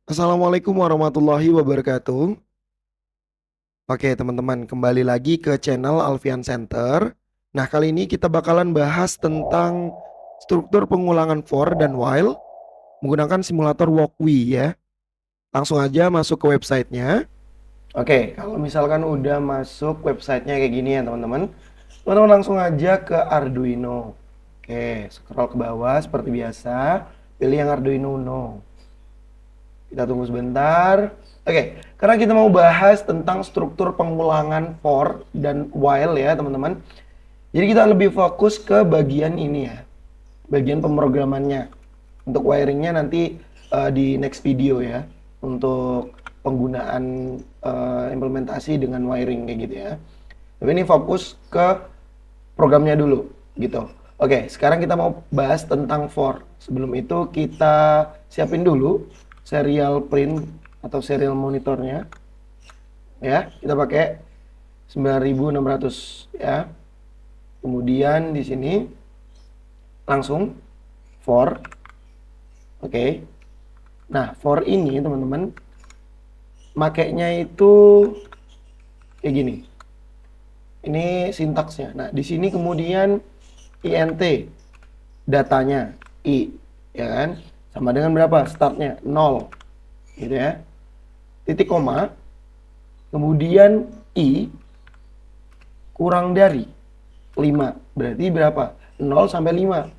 Assalamualaikum warahmatullahi wabarakatuh. Oke teman-teman, kembali lagi ke channel Alfian Center. Nah kali ini kita bakalan bahas tentang struktur pengulangan for dan while menggunakan simulator Walkwe ya. Langsung aja masuk ke websitenya. Oke, kalau misalkan udah masuk websitenya kayak gini ya teman-teman. Teman-teman langsung aja ke Arduino. Oke, scroll ke bawah seperti biasa. Pilih yang Arduino Uno. Kita tunggu sebentar. Oke, karena kita mau bahas tentang struktur pengulangan for dan while ya teman-teman. Jadi kita lebih fokus ke bagian ini ya, bagian pemrogramannya. Untuk wiringnya nanti di next video ya, untuk penggunaan implementasi dengan wiring kayak gitu ya. Tapi ini fokus ke programnya dulu gitu. Oke, sekarang kita mau bahas tentang for. Sebelum itu kita siapin dulu serial print atau serial monitornya. Ya, kita pakai 9600 ya. Kemudian di sini langsung for. Oke. Nah, for ini teman-teman makainya itu kayak gini. Ini sintaksnya. Nah, di sini kemudian int datanya i, ya kan? Sama dengan berapa? Startnya 0. Gitu ya. Titik koma. Kemudian i kurang dari 5. Berarti berapa? 0 sampai 5.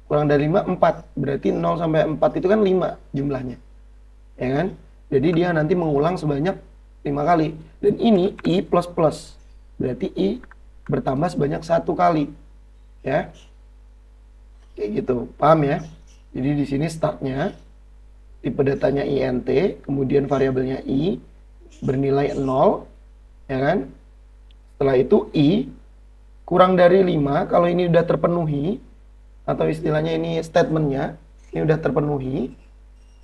Kurang dari 5 4. Berarti 0 sampai 4 itu kan 5 jumlahnya. Ya kan? Jadi dia nanti mengulang sebanyak 5 kali. Dan ini i plus plus. Berarti i bertambah sebanyak 1 kali. Ya. Kayak gitu. Paham ya? Jadi di sini startnya tipe datanya int, kemudian variabelnya i bernilai 0, ya kan? Setelah itu i kurang dari 5, kalau ini udah terpenuhi atau istilahnya ini statementnya ini udah terpenuhi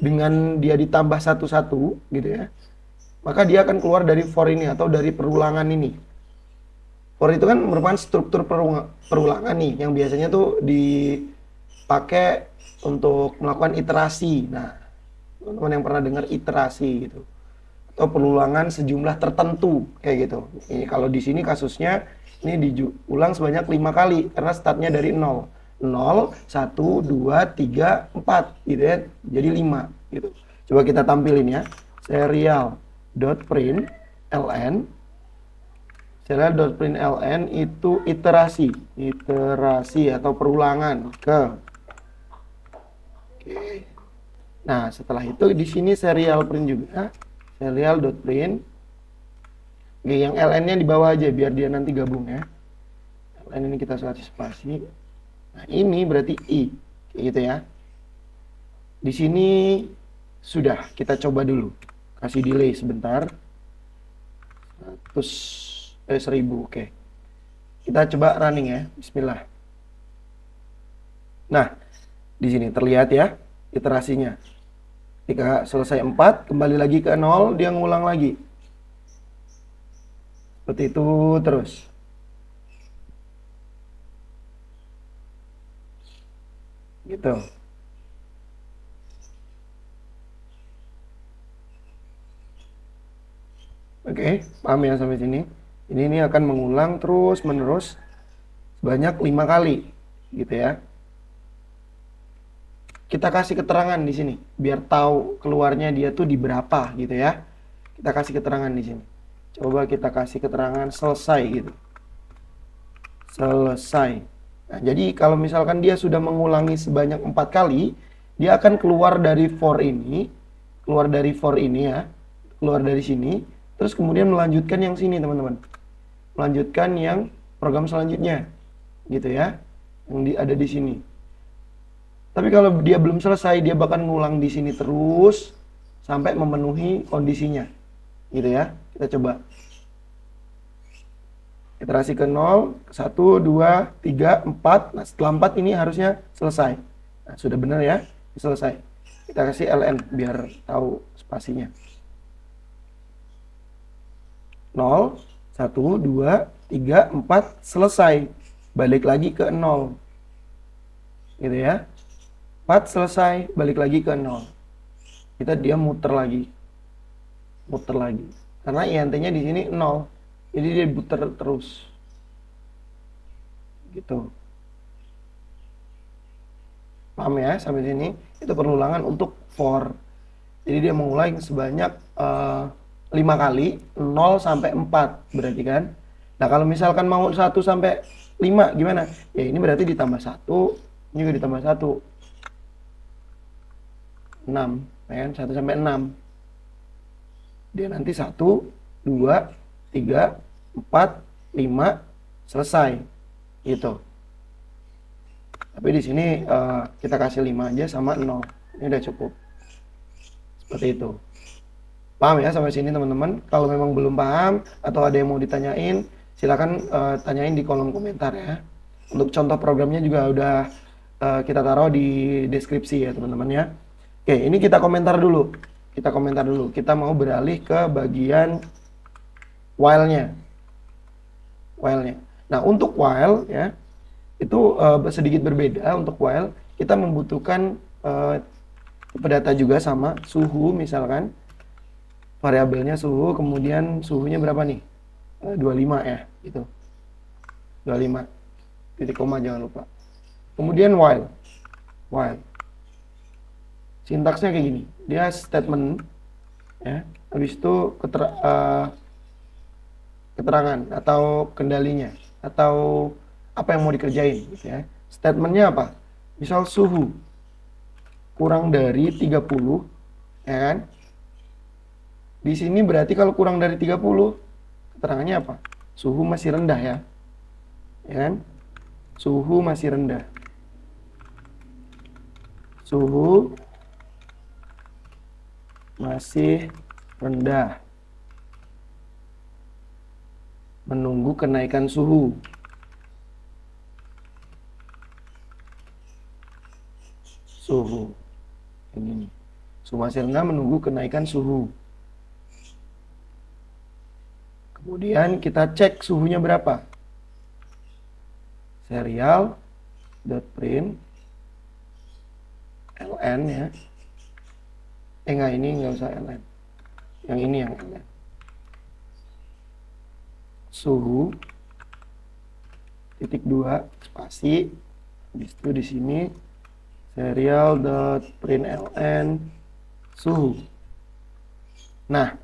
dengan dia ditambah satu-satu gitu ya. Maka dia akan keluar dari for ini atau dari perulangan ini. For itu kan merupakan struktur perulangan nih yang biasanya tuh dipakai untuk melakukan iterasi. Nah, teman-teman yang pernah dengar iterasi gitu atau perulangan sejumlah tertentu kayak gitu. Ini kalau di sini kasusnya ini diulang sebanyak 5 kali karena startnya dari 0. 0, 1, 2, 3, 4 gitu ya. Jadi 5 gitu. Coba kita tampilin ya. Serial.print ln serial.println itu iterasi atau perulangan ke. Oke. Nah, setelah itu di sini serial print juga, serial.print. Oke, yang ln-nya di bawah aja biar dia nanti gabung ya. Ln ini kita kasih spasi. Nah, ini berarti i, kayak gitu ya. Di sini sudah, kita coba dulu. Kasih delay sebentar. 1000, oke. Kita coba running ya. Bismillah. Nah, di sini terlihat ya iterasinya. Ketika selesai 4, kembali lagi ke 0, dia ngulang lagi. Seperti itu terus. Gitu. Oke, paham ya sampai sini? Ini akan mengulang terus menerus sebanyak 5 kali. Gitu ya. Kita kasih keterangan di sini biar tahu keluarnya dia tuh di berapa gitu ya. Kita kasih keterangan di sini. Coba kita kasih keterangan selesai gitu. Selesai. Nah, jadi kalau misalkan dia sudah mengulangi sebanyak 4 kali, dia akan keluar dari for ini, ya, keluar dari sini, terus kemudian melanjutkan yang sini teman-teman. Melanjutkan yang program selanjutnya, gitu ya, yang ada di sini. Tapi kalau dia belum selesai, dia bakal ngulang di sini terus sampai memenuhi kondisinya. Gitu ya. Kita coba. Iterasi ke 0, 1, 2, 3, 4. Nah, setelah 4 ini harusnya selesai. Nah, sudah benar ya? Selesai. Kita kasih ln biar tahu spasinya. 0, 1, 2, 3, 4, selesai. Balik lagi ke 0. Gitu ya. 4 selesai, balik lagi ke 0. dia muter lagi. Karena INT-nya di sini 0. Jadi dia puter terus. Gitu. Paham ya sampai sini? Itu perulangan untuk for. Jadi dia mengulang sebanyak 5 kali, 0 sampai 4 berarti kan. Nah kalau misalkan mau 1 sampai 5 gimana? Ya ini berarti ditambah 1, ini juga ditambah 1. 6, ya kan? 1 sampai 6. Dia nanti 1, 2, 3, 4, 5, selesai. Gitu. Tapi di sini kita kasih 5 aja sama 0. Ini udah cukup. Seperti itu. Paham ya sampai sini teman-teman? Kalau memang belum paham atau ada yang mau ditanyain, silakan tanyain di kolom komentar ya. Untuk contoh programnya juga udah kita taruh di deskripsi ya teman-teman ya. Oke, ini kita komentar dulu. Kita mau beralih ke bagian while-nya. Nah, untuk while ya, itu sedikit berbeda. Untuk while, kita membutuhkan tipe data juga sama suhu misalkan. Variabelnya suhu, kemudian suhunya berapa nih? 25 ya, gitu. 25. Titik koma jangan lupa. Kemudian while. Sintaksnya kayak gini. Dia statement ya. Habis itu keterangan atau kendalinya atau apa yang mau dikerjain gitu ya. Statementnya apa? Misal suhu kurang dari 30 ya kan? Di sini berarti kalau kurang dari 30, keterangannya apa? Suhu masih rendah ya. Ya kan? Suhu masih rendah. Suhu masih rendah. Menunggu kenaikan suhu. Suhu. Ini. Suhu masih rendah menunggu kenaikan suhu. Kemudian kita cek suhunya berapa. Serial.print ln ya. Enggak, ini nggak usah ln. Yang ini yang ln. Suhu titik 2 spasi. Habis itu di sini serial.print ln suhu. Nah,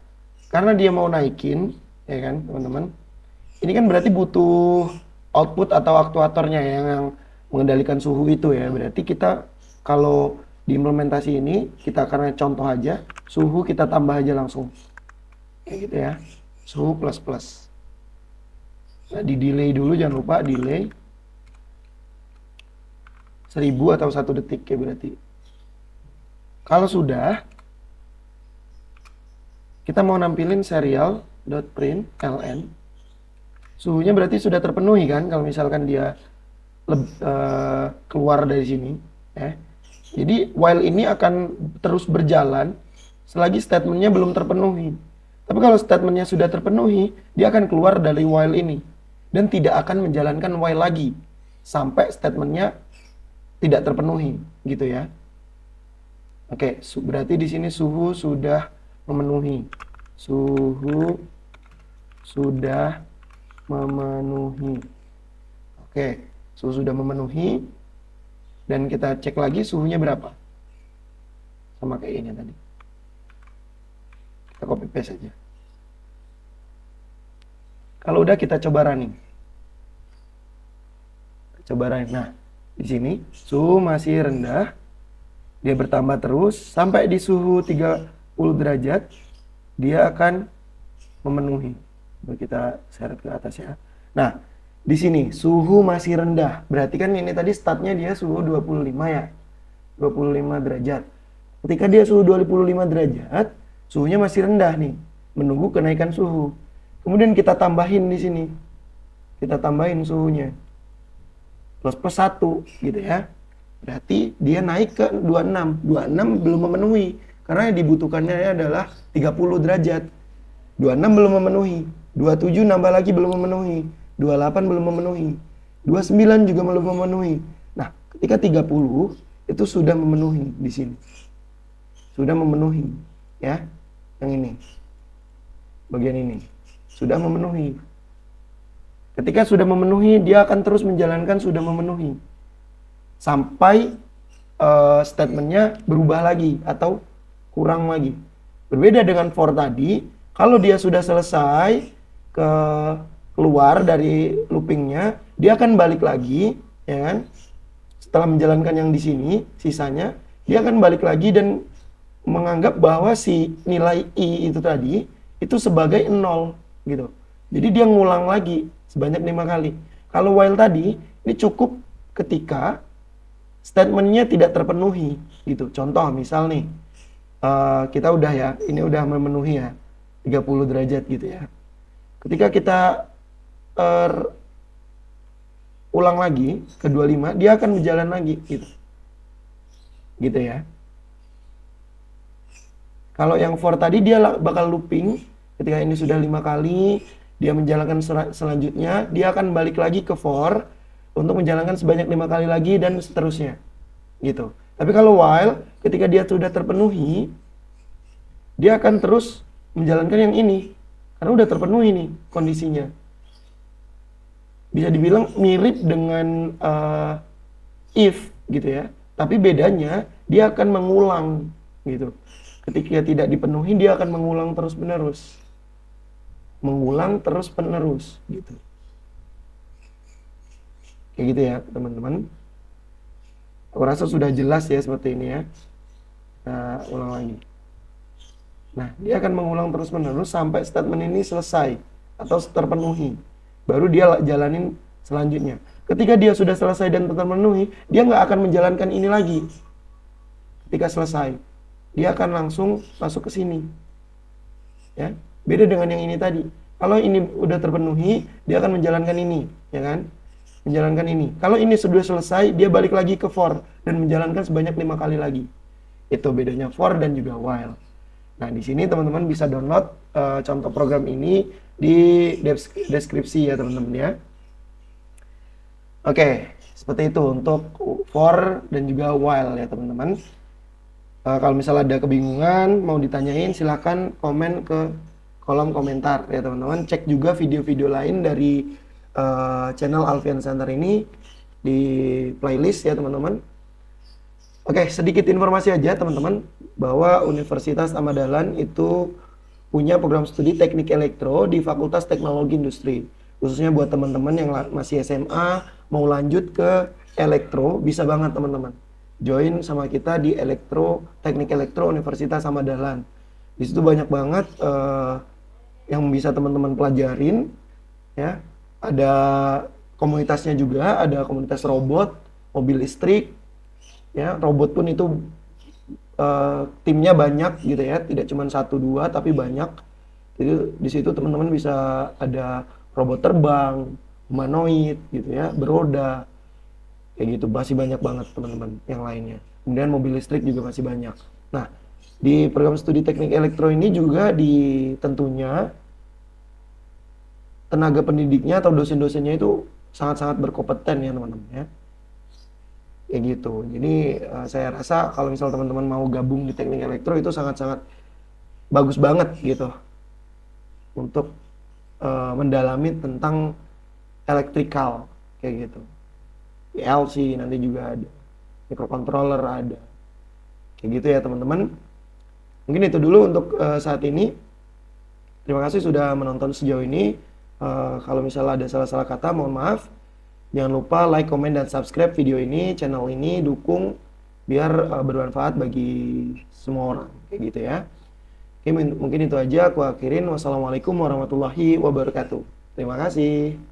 karena dia mau naikin ya kan teman-teman, ini kan berarti butuh output atau aktuatornya yang mengendalikan suhu itu ya. Berarti kita kalau di implementasi ini kita karena contoh aja, suhu kita tambah aja langsung kayak gitu ya, suhu plus. Nah di delay dulu, jangan lupa delay 1000 atau 1 detik ya berarti. Kalau sudah, kita mau nampilin serial.print ln suhunya berarti sudah terpenuhi kan kalau misalkan dia keluar dari sini ya. Jadi while ini akan terus berjalan selagi statementnya belum terpenuhi. Tapi kalau statementnya sudah terpenuhi, dia akan keluar dari while ini dan tidak akan menjalankan while lagi sampai statementnya tidak terpenuhi gitu ya. Oke, berarti di sini suhu sudah memenuhi. Suhu sudah memenuhi. Oke, suhu sudah memenuhi. Dan kita cek lagi suhunya berapa. Sama kayak ini tadi. Kita copy paste saja. Kalau udah kita coba running. Nah, di sini suhu masih rendah. Dia bertambah terus sampai di suhu 30 derajat. Dia akan memenuhi. Kita seret ke atas ya. Nah, di sini suhu masih rendah. Berarti kan ini tadi startnya dia suhu 25 ya. 25 derajat. Ketika dia suhu 25 derajat, suhunya masih rendah nih. Menunggu kenaikan suhu. Kemudian kita tambahin di sini. Kita tambahin suhunya. Plus 1 gitu ya. Berarti dia naik ke 26. 26 belum memenuhi. Karena yang dibutuhkannya adalah 30 derajat. 26 belum memenuhi. 27 nambah lagi belum memenuhi. 28 belum memenuhi. 29 juga belum memenuhi. Nah, ketika 30 itu sudah memenuhi di sini. sudah memenuhi, ya. Yang ini, bagian ini sudah memenuhi. Ketika sudah memenuhi, dia akan terus menjalankan sudah memenuhi sampai statementnya berubah lagi atau kurang lagi. Berbeda dengan for tadi, kalau dia sudah selesai keluar dari loopingnya, dia akan balik lagi, ya kan? Setelah menjalankan yang di sini, sisanya, dia akan balik lagi dan menganggap bahwa si nilai i itu tadi itu sebagai 0 gitu. Jadi dia ngulang lagi sebanyak 5 kali. Kalau while tadi ini cukup ketika statementnya tidak terpenuhi gitu. Contoh misal nih kita udah ya, ini udah memenuhi ya 30 derajat gitu ya. Ketika kita ulang lagi ke 25, dia akan berjalan lagi gitu. Gitu ya. Kalau yang for tadi dia bakal looping, ketika ini sudah 5 kali, dia menjalankan selanjutnya, dia akan balik lagi ke for untuk menjalankan sebanyak 5 kali lagi dan seterusnya. Gitu. Tapi kalau while, ketika dia sudah terpenuhi, dia akan terus menjalankan yang ini. Karena udah terpenuhi nih kondisinya. Bisa dibilang mirip dengan if gitu ya. Tapi bedanya dia akan mengulang gitu. Ketika tidak dipenuhi, dia akan mengulang terus-menerus. Mengulang terus-menerus gitu. Kayak gitu ya, teman-teman. Aku rasa sudah jelas ya seperti ini ya. Nah, ulang lagi. Nah, dia akan mengulang terus-menerus sampai statement ini selesai atau terpenuhi. Baru dia jalanin selanjutnya. Ketika dia sudah selesai dan terpenuhi, dia nggak akan menjalankan ini lagi. Ketika selesai, dia akan langsung masuk ke sini. Ya, beda dengan yang ini tadi. Kalau ini udah terpenuhi, dia akan menjalankan ini, ya kan? Menjalankan ini. Kalau ini sudah selesai, dia balik lagi ke for dan menjalankan sebanyak 5 kali lagi. Itu bedanya for dan juga while. Nah, di sini teman-teman bisa download contoh program ini di deskripsi ya, teman-teman ya. Oke, seperti itu untuk for dan juga while ya, teman-teman. Kalau misalnya ada kebingungan, mau ditanyain, silahkan komen ke kolom komentar ya, teman-teman. Cek juga video-video lain dari channel Alfian Center ini di playlist ya, teman-teman. Oke, sedikit informasi aja teman-teman bahwa Universitas Ahmad Dahlan itu punya program studi teknik elektro di Fakultas Teknologi Industri. Khususnya buat teman-teman yang masih SMA mau lanjut ke elektro, bisa banget teman-teman. Join sama kita di Teknik Elektro Universitas Ahmad Dahlan. Di situ banyak banget yang bisa teman-teman pelajarin ya. Ada komunitasnya juga, ada komunitas robot, mobil listrik. Ya, robot pun itu timnya banyak gitu ya, tidak cuma 1-2 tapi banyak. Jadi di situ teman-teman bisa ada robot terbang, humanoid gitu ya, beroda. Kayak gitu, masih banyak banget teman-teman yang lainnya. Kemudian mobil listrik juga masih banyak. Nah, di program studi teknik elektro ini juga tentunya tenaga pendidiknya atau dosen-dosennya itu sangat-sangat berkompeten ya, teman-teman ya. Kayak gitu. Jadi saya rasa kalau misal teman-teman mau gabung di teknik elektro itu sangat-sangat bagus banget gitu untuk mendalami tentang elektrikal kayak gitu. PLC nanti juga ada, microcontroller ada, kayak gitu ya teman-teman. Mungkin itu dulu untuk saat ini. Terima kasih sudah menonton sejauh ini. Kalau misalnya ada salah-salah kata, mohon maaf. Jangan lupa like, comment, dan subscribe video ini, channel ini, dukung biar bermanfaat bagi semua orang, kayak gitu ya. Oke, mungkin itu aja aku akhirin. Wassalamualaikum warahmatullahi wabarakatuh. Terima kasih.